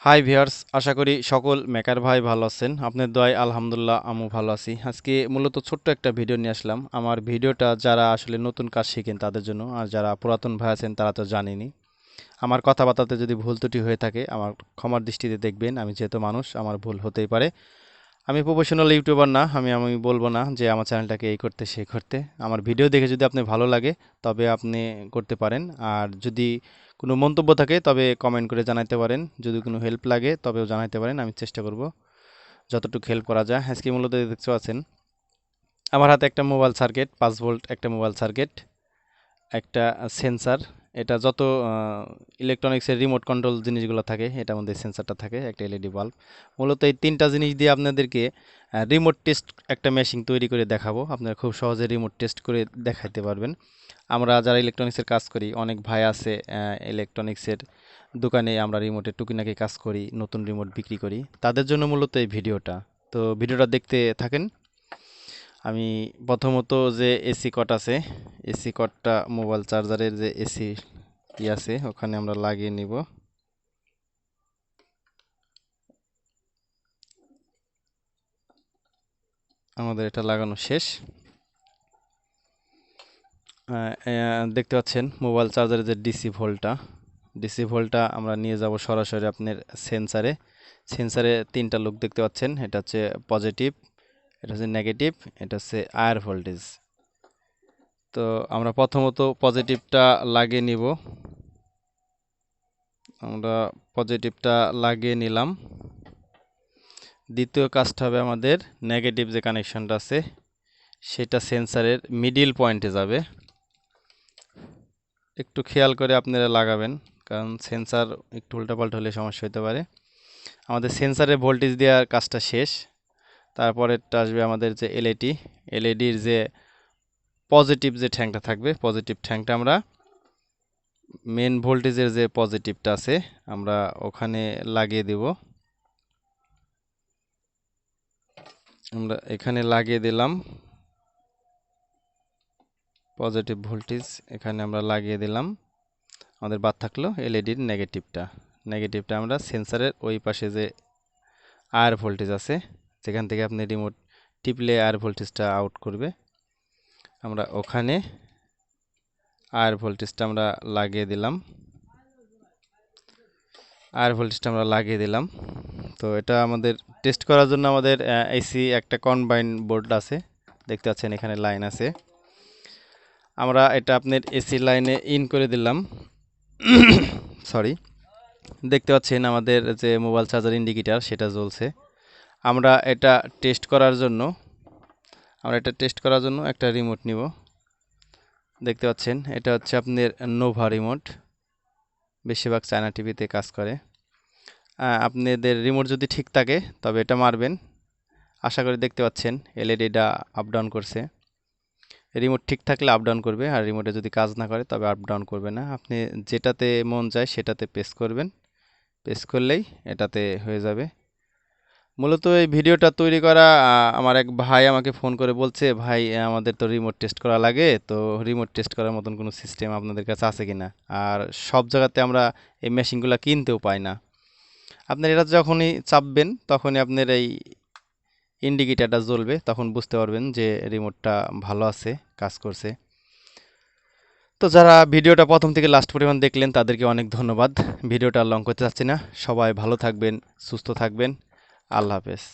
Hi viewers, আশা করি সকল maker ভাই ভালো আছেন। আপনার দোয়ায় আলহামদুলিল্লাহ আমু ভালো আছি। আজকে মূলত ছোট্ট একটা ভিডিও নিয়ে আসলাম। আমার ভিডিওটা যারা আসলে নতুন কাজ শিখেন তাদের জন্য, আর যারা পুরাতন ভাই আছেন তারা তো জানেনই। আমার কথাবার্তাতে যদি ভুল ত্রুটি হয়ে থাকে আমার ক্ষমার দৃষ্টিতে দেখবেন। আমি যেহেতু মানুষ, আমার ভুল হতেই পারে। আমি প্রফেশনাল ইউটিউবার না, আমি বলবো না যে আমার চ্যানেলটাকে এই করতে সেই করতে। আমার ভিডিও দেখে যদি আপনি ভালো লাগে তবে আপনি করতে পারেন, আর যদি কোনো মন্তব্য থাকে তবে কমেন্ট করে জানাতে পারেন। যদি কোনো হেল্প লাগে তবেও জানাতে পারেন, আমি চেষ্টা করব যতটুকু হেল্প করা যায়। আজকে মূলত দেখতে পাচ্ছেন আমার হাতে একটা মোবাইল সার্কিট, 5 ভোল্ট একটা মোবাইল সার্কিট, একটা সেন্সার। এটা যত ইলেকট্রনিক্সের রিমোট কন্ট্রোল জিনিসগুলো থাকে এটার মধ্যে সেন্সারটা থাকে, একটা এলইডি বাল্ব। মূলত এই তিনটা জিনিস দিয়ে আপনাদেরকে রিমোট টেস্ট একটা মেশিন তৈরি করে দেখাবো। আপনারা খুব সহজে রিমোট টেস্ট করে দেখাইতে পারবেন। আমরা যারা ইলেকট্রনিক্সের কাজ করি, অনেক ভাই আছে ইলেকট্রনিক্সের দোকানে আমরা রিমোটের টুকিনাকি কাজ করি, নতুন রিমোট বিক্রি করি, তাদের জন্য মূলত এই ভিডিওটা। তো ভিডিওটা দেখতে থাকেন। আমি প্রথমত যে এসি কট আছে, এসি কটটা মোবাইল চার্জারের যে এসি আছে ওখানে আমরা লাগিয়ে নিব। আমাদের এটা লাগানো শেষ। দেখতে পাচ্ছেন মোবাইল চার্জারের যে ডিসি ভোল্টটা আমরা নিয়ে যাব সরাসরি আপনার সেন্সারে। সেন্সারে তিনটা লুক দেখতে পাচ্ছেন, এটা হচ্ছে পজিটিভ, এটা হচ্ছে নেগেটিভ, এটা হচ্ছে আয়ার ভোল্টেজ। তো আমরা প্রথমত পজিটিভটা লাগিয়ে নিব। আমরা পজিটিভটা লাগিয়ে নিলাম। দ্বিতীয় কাজটা হবে আমাদের নেগেটিভ যে কানেকশনটা আছে সেটা সেন্সারের মিডিল পয়েন্টে যাবে। একটু খেয়াল করে আপনারা লাগাবেন, কারণ সেন্সার একটু উল্টাপাল্টা হলে সমস্যা হতে পারে। আমাদের সেন্সারের ভোল্টেজ দেওয়ার কাজটা শেষ। তারপরেরটা আসবে আমাদের যে এলইডির যে পজিটিভ যে ট্যাঙ্কটা থাকবে, পজিটিভ ট্যাঙ্কটা আমরা মেন ভোল্টেজের যে পজিটিভটা আছে আমরা ওখানে লাগিয়ে দেব। আমরা এখানে লাগিয়ে দিলাম পজিটিভ ভোল্টেজ, এখানে আমরা লাগিয়ে দিলাম। আমাদের বাদ থাকলো এলইডির নেগেটিভটা আমরা সেন্সারের ওই পাশে যে আয়ার ভোল্টেজ আছে, যেখান থেকে আপনি রিমোট টিপলে আয়ার ভোল্টেজটা আউট করবে, আমরা ওখানে আয়ার ভোল্টেজটা আমরা লাগিয়ে দিলাম। তো এটা আমাদের টেস্ট করার জন্য আমাদের এসি একটা কম্বাইন বোর্ড আছে, দেখতে পাচ্ছেন এখানে লাইন আছে। আমরা এটা আপনার এসি লাইনে ইন করে দিলাম। সরি, দেখতে পাচ্ছেন আমাদের যে মোবাইল চার্জার ইন্ডিকেটর সেটা জ্বলছে। আমরা এটা টেস্ট করার জন্য একটা রিমোট নিব। দেখতে পাচ্ছেন এটা হচ্ছে আপনার নোভা রিমোট, বেশিরভাগ চায়না টিভিতে কাজ করে। আপনাদের রিমোট যদি ঠিক থাকে তবে এটা মারবেন। আশা করি দেখতে পাচ্ছেন এলইডিটা আপ ডাউন করছে। রিমোট ঠিক থাকলে আপ ডাউন করবে, আর রিমোটে যদি কাজ না করে তবে আপ ডাউন করবে না। আপনি যেটাতে মন চায় সেটাতে প্রেস করবেন, প্রেস করলেই এটাতে হয়ে যাবে। মূলত এই ভিডিওটা তৈরি করা আমার এক ভাই আমাকে ফোন করে বলছে, ভাই আমাদের তো রিমোট টেস্ট করা লাগে, তো রিমোট টেস্ট করার মতন কোনো সিস্টেম আপনাদের কাছে আছে কিনা। আর সব জায়গাতে আমরা এই মেশিনগুলো কিনতেও পাই না। আপনার এটা যখনই চাপবেন তখনই আপনার এই ইন্ডিকেটারটা জ্বলবে, তখন বুঝতে পারবেন যে রিমোটটা ভালো আছে, কাজ করছে। তো যারা ভিডিওটা প্রথম থেকে লাস্ট পরিমাণ দেখলেন তাদেরকে অনেক ধন্যবাদ। ভিডিওটা লং করতে চাচ্ছি না। সবাই ভালো থাকবেন, সুস্থ থাকবেন। আল্লাহ হাফেজ।